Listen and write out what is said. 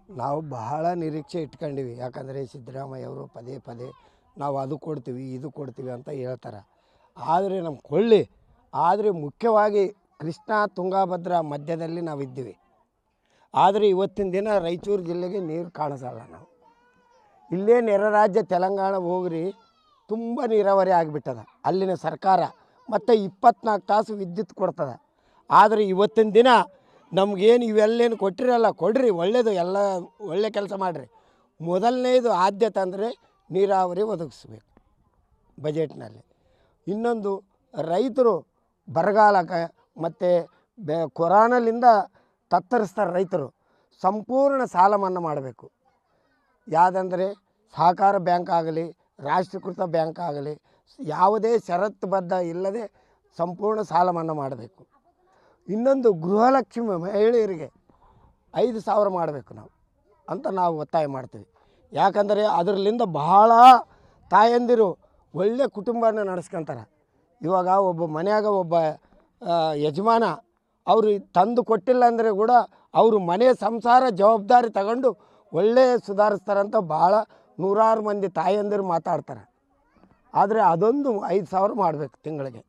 ನಾವು ಬಹಳ ನಿರೀಕ್ಷೆ ಇಟ್ಕೊಂಡಿವಿ. ಯಾಕಂದರೆ ಸಿದ್ದರಾಮಯ್ಯ ಅವರು ಪದೇ ಪದೇ ನಾವು ಅದು ಕೊಡ್ತೀವಿ ಇದು ಕೊಡ್ತೀವಿ ಅಂತ ಹೇಳ್ತಾರೆ. ಆದರೆ ನಮ್ಮ ಕೊಳ್ಳಿ ಆದರೆ ಮುಖ್ಯವಾಗಿ ಕೃಷ್ಣಾ ತುಂಗಭದ್ರಾ ಮಧ್ಯದಲ್ಲಿ ನಾವಿದ್ದೀವಿ. ಆದರೆ ಇವತ್ತಿನ ದಿನ ರಾಯಚೂರು ಜಿಲ್ಲೆಗೆ ನೀರು ಕಾಣಿಸಲ್ಲ. ನಾವು ಇಲ್ಲೇ ನೆರ ರಾಜ್ಯ ತೆಲಂಗಾಣ ಹೋಗ್ರಿ, ತುಂಬ ನೀರಾವರಿ ಆಗಿಬಿಟ್ಟದ ಅಲ್ಲಿನ ಸರ್ಕಾರ. ಮತ್ತು 24 ತಾಸು ವಿದ್ಯುತ್ ಕೊಡ್ತದೆ. ಆದರೆ ಇವತ್ತಿನ ದಿನ ನಮಗೇನು ಇವೆಲ್ಲೇನು ಕೊಟ್ಟಿರಲ್ಲ, ಕೊಡ್ರಿ ಒಳ್ಳೆಯದು, ಎಲ್ಲ ಒಳ್ಳೆ ಕೆಲಸ ಮಾಡಿರಿ. ಮೊದಲನೇದು ಆದ್ಯತೆ ಅಂದರೆ ನೀರಾವರಿ ಒದಗಿಸ್ಬೇಕು ಬಜೆಟ್ನಲ್ಲಿ. ಇನ್ನೊಂದು ರೈತರು ಬರಗಾಲಕ್ಕೆ ಮತ್ತು ಕೊರೋನಾಲಿಂದ ತತ್ತರಿಸ್ತಾರೆ ರೈತರು. ಸಂಪೂರ್ಣ ಸಾಲ ಮನ್ನಾ ಮಾಡಬೇಕು. ಯಾವುದಂದರೆ ಸಹಕಾರ ಬ್ಯಾಂಕ್ ಆಗಲಿ, ರಾಷ್ಟ್ರೀಕೃತ ಬ್ಯಾಂಕ್ ಆಗಲಿ, ಯಾವುದೇ ಷರತ್ತುಬದ್ಧ ಇಲ್ಲದೆ ಸಂಪೂರ್ಣ ಸಾಲ ಮನ್ನಾ ಮಾಡಬೇಕು. ಇನ್ನೊಂದು ಗೃಹಲಕ್ಷ್ಮಿ ಮಹಿಳೆಯರಿಗೆ 5,000 ಮಾಡಬೇಕು ನಾವು ಅಂತ ನಾವು ಒತ್ತಾಯ ಮಾಡ್ತೀವಿ. ಯಾಕಂದರೆ ಅದರಲ್ಲಿಂದ ಬಹಳ ತಾಯಂದಿರು ಒಳ್ಳೆ ಕುಟುಂಬನ ನಡೆಸ್ಕೊತಾರೆ. ಇವಾಗ ಒಬ್ಬ ಮನೆಯಾಗ ಒಬ್ಬ ಯಜಮಾನ ಅವರು ತಂದು ಕೊಟ್ಟಿಲ್ಲ ಅಂದರೆ ಕೂಡ ಅವರು ಮನೆ ಸಂಸಾರ ಜವಾಬ್ದಾರಿ ತಗೊಂಡು ಒಳ್ಳೆ ಸುಧಾರಿಸ್ತಾರಂತ ಭಾಳ ನೂರಾರು ಮಂದಿ ತಾಯಂದಿರು ಮಾತಾಡ್ತಾರೆ. ಆದರೆ ಅದೊಂದು 5,000 ಮಾಡಬೇಕು ತಿಂಗಳಿಗೆ.